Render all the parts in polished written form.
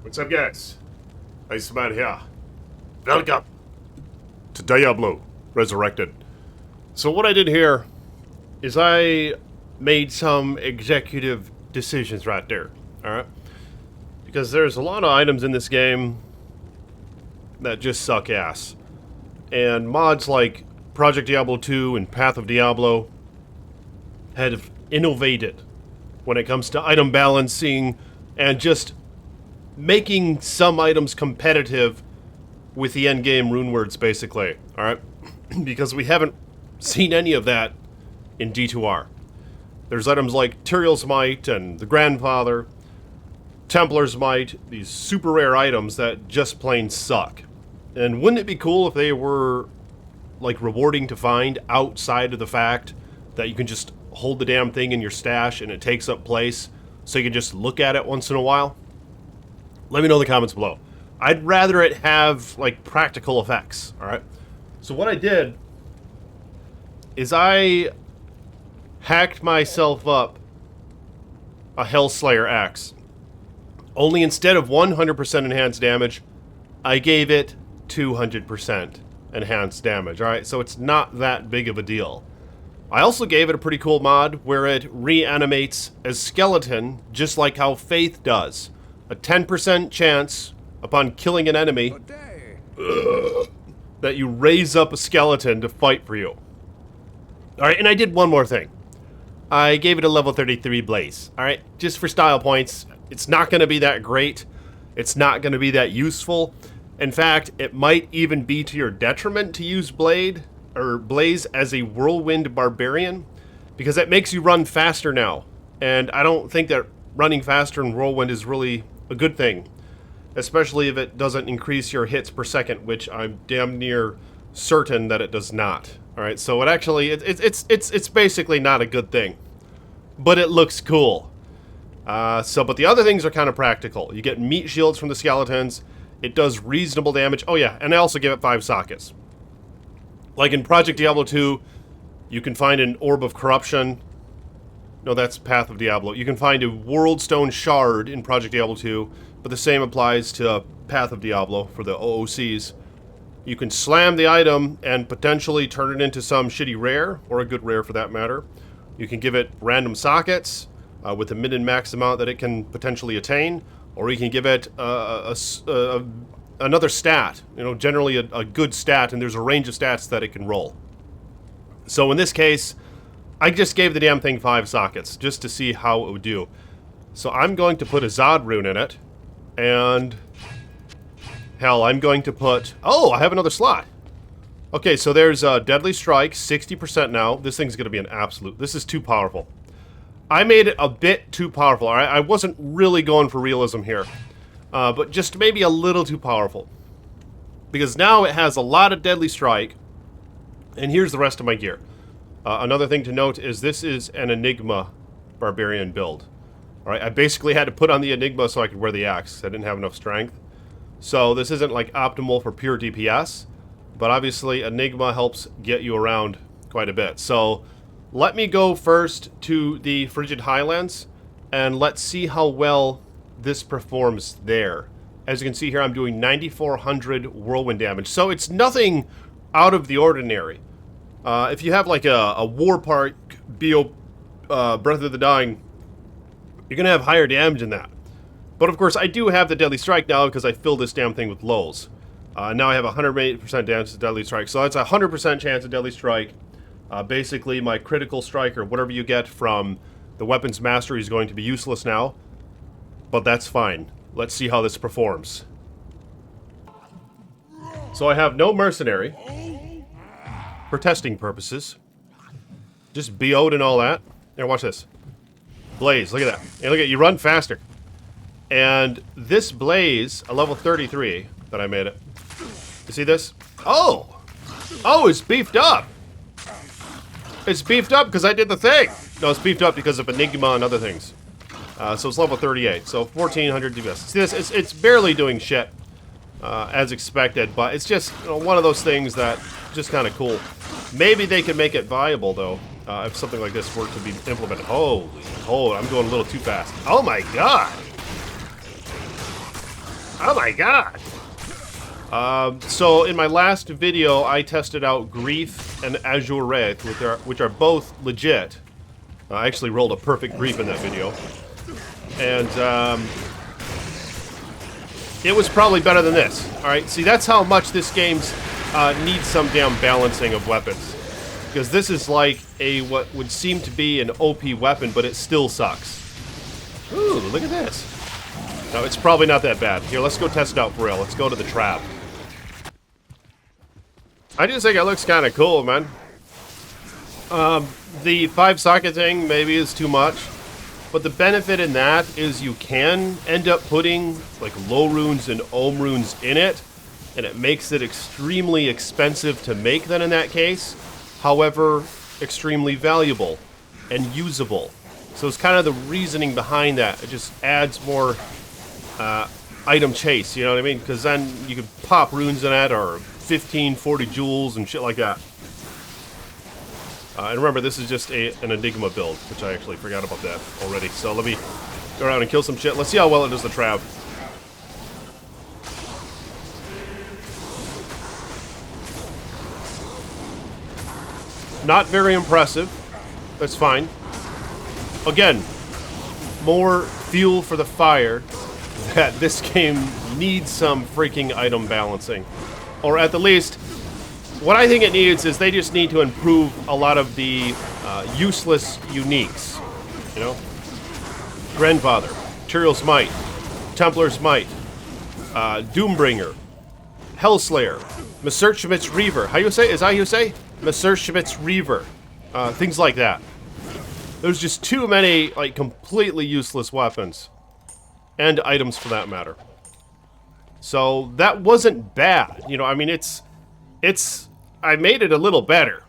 What's up, guys? Iceman here. Welcome to Diablo, Resurrected. So what I did here is I made some executive decisions right there, alright? Because there's a lot of items in this game that just suck ass. And mods like Project Diablo 2 and Path of Diablo have innovated when it comes to item balancing and just making some items competitive with the endgame rune words, basically, alright? Because we haven't seen any of that in D2R. There's items like Tyrael's Might and the Grandfather, Templar's Might, these super rare items that just plain suck. And wouldn't it be cool if they were, like, rewarding to find outside of the fact that you can just hold the damn thing in your stash and it takes up place so you can just look at it once in a while? Let me know in the comments below. I'd rather it have, like, practical effects, alright? So what I did is I hacked myself up a Hellslayer axe. Only instead of 100% enhanced damage, I gave it 200% enhanced damage, alright? So it's not that big of a deal. I also gave it a pretty cool mod where it reanimates a skeleton just like how Faith does. A 10% chance upon killing an enemy that you raise up a skeleton to fight for you. Alright, and I did one more thing. I gave it a level 33 blaze. Alright, just for style points. It's not going to be that great. It's not going to be that useful. In fact, it might even be to your detriment to use Blaze as a whirlwind barbarian, because it makes you run faster now. And I don't think that running faster in whirlwind is really a good thing, especially if it doesn't increase your hits per second, which I'm damn near certain that it does not. All right, so it actually it's basically not a good thing, but it looks cool. But the other things are kind of practical. You get meat shields from the skeletons. It does reasonable damage. Oh yeah, and I also give it 5 sockets. Like in Project Diablo 2, you can find an Orb of Corruption. No, that's Path of Diablo. You can find a Worldstone Shard in Project Diablo 2, but the same applies to Path of Diablo for the OOCs. You can slam the item and potentially turn it into some shitty rare, or a good rare for that matter. You can give it random sockets with a min and max amount that it can potentially attain, or you can give it another stat, you know, generally a good stat, and there's a range of stats that it can roll. So in this case, I just gave the damn thing 5 sockets, just to see how it would do. So I'm going to put a Zod rune in it, and hell, I'm going to put... Oh, I have another slot. Okay, so there's Deadly Strike, 60% now. This thing's going to be an absolute... This is too powerful. I made it a bit too powerful, alright? I wasn't really going for realism here. But just maybe a little too powerful. Because now it has a lot of Deadly Strike. And here's the rest of my gear. Another thing to note is this is an Enigma Barbarian build. Alright, I basically had to put on the Enigma so I could wear the axe. I didn't have enough strength. So this isn't like optimal for pure DPS. But obviously Enigma helps get you around quite a bit. So let me go first to the Frigid Highlands. And let's see how well this performs there. As you can see here, I'm doing 9,400 whirlwind damage. So it's nothing out of the ordinary. If you have like a War Park BO Breath of the Dying, you're going to have higher damage than that. But of course, I do have the Deadly Strike now because I filled this damn thing with lows. Now I have 108% damage to Deadly Strike. So that's a 100% chance of Deadly Strike. Basically, my critical strike or whatever you get from the Weapons Mastery is going to be useless now. But that's fine. Let's see how this performs. So I have no Mercenary. For testing purposes. Just BO'd and all that. Here, watch this. Blaze, look at that. And look at you run faster. And this Blaze, a level 33 that I made it. You see this? Oh! Oh, it's beefed up! It's beefed up because I did the thing! No, it's beefed up because of Enigma and other things. So it's level 38. So 1400 DPS. See this? It's barely doing shit. As expected, but it's just, you know, one of those things that just kind of cool. Maybe they could make it viable though, if something like this were to be implemented. Holy, I'm going a little too fast. Oh my god! Oh my god! So in my last video, I tested out Grief and Azure Wraith, which are both legit. I actually rolled a perfect Grief in that video. And, it was probably better than this. Alright, see, that's how much this game needs some damn balancing of weapons. Because this is like what would seem to be an OP weapon, but it still sucks. Ooh, look at this. No, it's probably not that bad. Here, let's go test it out for real. Let's go to the trap. I just think it looks kind of cool, man. The 5-socket thing maybe is too much. But the benefit in that is you can end up putting like low runes and ohm runes in it, and it makes it extremely expensive to make then in that case. However, extremely valuable and usable. So it's kind of the reasoning behind that. It just adds more item chase, you know what I mean? Because then you can pop runes in it, or 15, 40 jewels and shit like that. And remember, this is just an Enigma build, which I actually forgot about that already. So let me go around and kill some shit. Let's see how well it does the trap. Not very impressive. That's fine. Again, more fuel for the fire that this game needs some freaking item balancing. Or at the least, what I think it needs is they just need to improve a lot of the useless uniques. You know? Grandfather, Tyrell's Might, Templar's Might, Doombringer, Hellslayer, Messerschmitt's Reaver. How you say? Is that how you say? Messerschmitt's Reaver. Things like that. There's just too many, like, completely useless weapons. And items for that matter. So, that wasn't bad. You know, I mean, I made it a little better.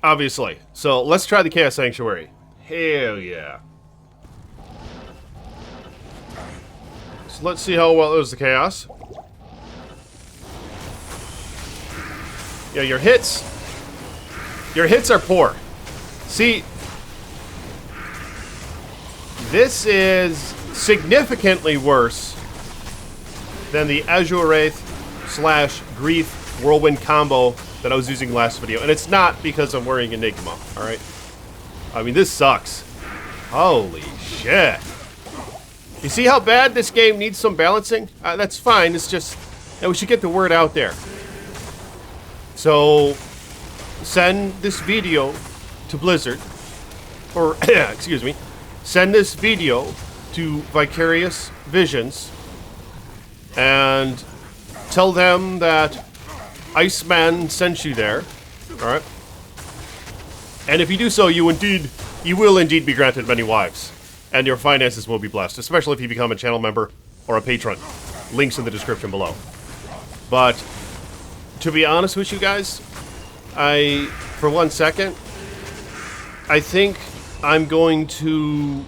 Obviously. So, let's try the Chaos Sanctuary. Hell yeah. So, let's see how well it was the Chaos. Yeah, your hits are poor. See, this is significantly worse than the Azure Wraith / Grief Whirlwind combo that I was using last video. And it's not because I'm wearing Enigma, alright? I mean, this sucks. Holy shit. You see how bad this game needs some balancing? That's fine, it's just that we should get the word out there. So, send this video to Blizzard. Or, excuse me. Send this video to Vicarious Visions. And tell them that Iceman sent you there. Alright? And if you do so, you will indeed be granted many wives. And your finances will be blessed. Especially if you become a channel member or a patron. Links in the description below. But, to be honest with you guys, for 1 second, I think I'm going to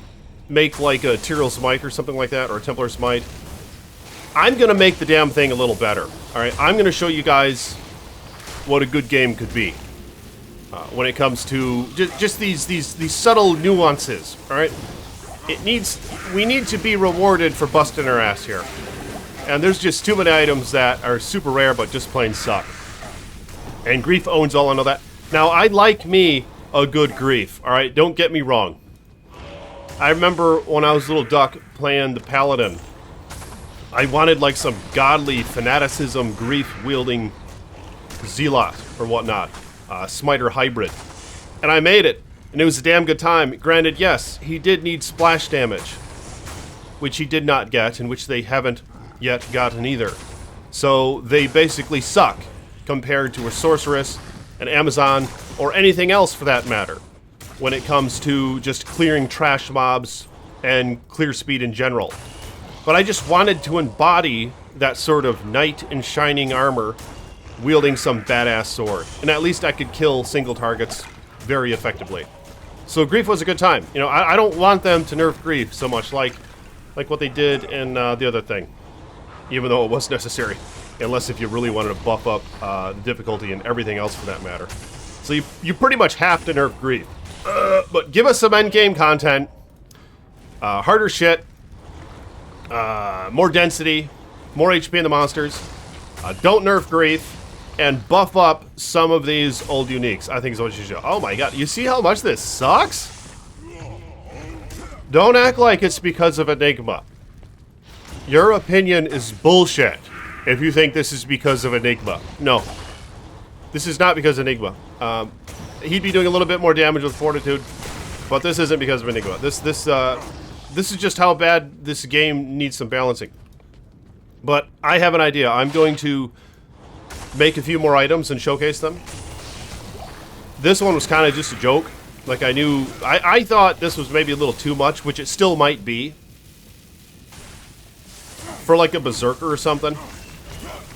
make like a Tyrell's Might or something like that, or a Templar's Might. I'm going to make the damn thing a little better. Alright, I'm going to show you guys what a good game could be. When it comes to just these subtle nuances, alright? We need to be rewarded for busting our ass here. And there's just too many items that are super rare but just plain suck. And Grief owns all of that. Now, I like me a good Grief, alright? Don't get me wrong. I remember when I was a little duck playing the Paladin, I wanted like some godly fanaticism Grief-wielding Zealot or whatnot. Smiter hybrid. And I made it. And it was a damn good time. Granted, yes, he did need splash damage. Which he did not get, and which they haven't yet gotten either. So they basically suck compared to a Sorceress, an Amazon, or anything else for that matter. When it comes to just clearing trash mobs and clear speed in general. But I just wanted to embody that sort of knight in shining armor wielding some badass sword. And at least I could kill single targets very effectively. So Grief was a good time. You know, I don't want them to nerf Grief so much like what they did in the other thing. Even though it was necessary. Unless if you really wanted to buff up the difficulty and everything else for that matter. So you pretty much have to nerf Grief. But give us some endgame content. Harder shit. More density. more HP in the monsters, don't nerf grief, and buff up some of these old uniques. I think is what you should. Oh my god, you see how much this sucks? Don't act like it's because of Enigma. Your opinion is bullshit if you think this is because of Enigma. No. This is not because of Enigma. He'd be doing a little bit more damage with Fortitude, but this isn't because of Enigma. This is just how bad this game needs some balancing. But I have an idea. I'm going to make a few more items and showcase them. This one was kind of just a joke. Like, I thought this was maybe a little too much, which it still might be. For like a berserker or something,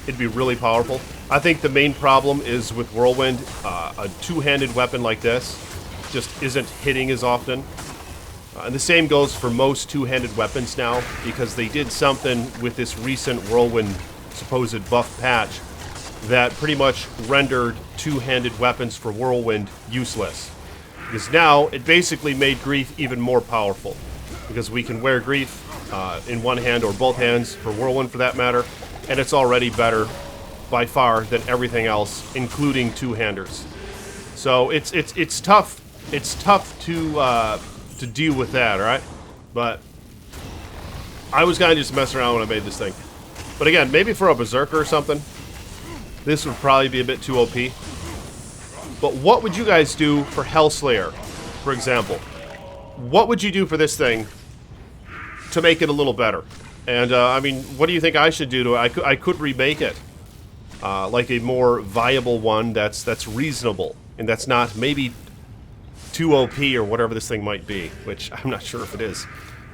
it'd be really powerful. I think the main problem is with Whirlwind, a two-handed weapon like this just isn't hitting as often. And the same goes for most two-handed weapons now, because they did something with this recent Whirlwind supposed buff patch that pretty much rendered two-handed weapons for Whirlwind useless. Because now, it basically made Grief even more powerful. Because we can wear Grief in one hand or both hands, for Whirlwind for that matter, and it's already better by far than everything else, including two-handers. So it's tough. It's tough to deal with that, alright? But I was kind of just messing around when I made this thing. But again, maybe for a berserker or something, this would probably be a bit too OP. But what would you guys do for Hellslayer, for example? What would you do for this thing to make it a little better? And, I mean, what do you think I should do to it? I could remake it. Like a more viable one that's reasonable. And that's not maybe too OP or whatever this thing might be. Which, I'm not sure if it is.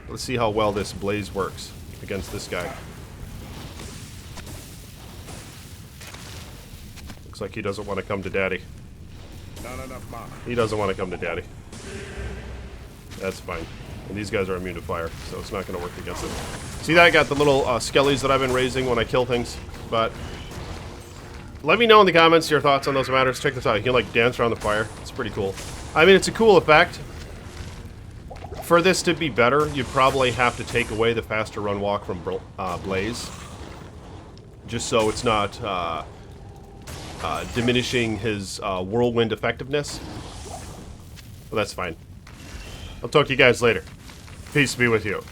Let's see how well this blaze works against this guy. Looks like he doesn't want to come to daddy. Not enough mana. He doesn't want to come to daddy. That's fine. And these guys are immune to fire, so it's not going to work against them. See that? I got the little skellies that I've been raising when I kill things. But let me know in the comments your thoughts on those matters. Check this out. You can like dance around the fire. It's pretty cool. I mean, it's a cool effect. For this to be better, you'd probably have to take away the faster run walk from Blaze. Just so it's not diminishing his whirlwind effectiveness. Well, that's fine. I'll talk to you guys later. Peace be with you.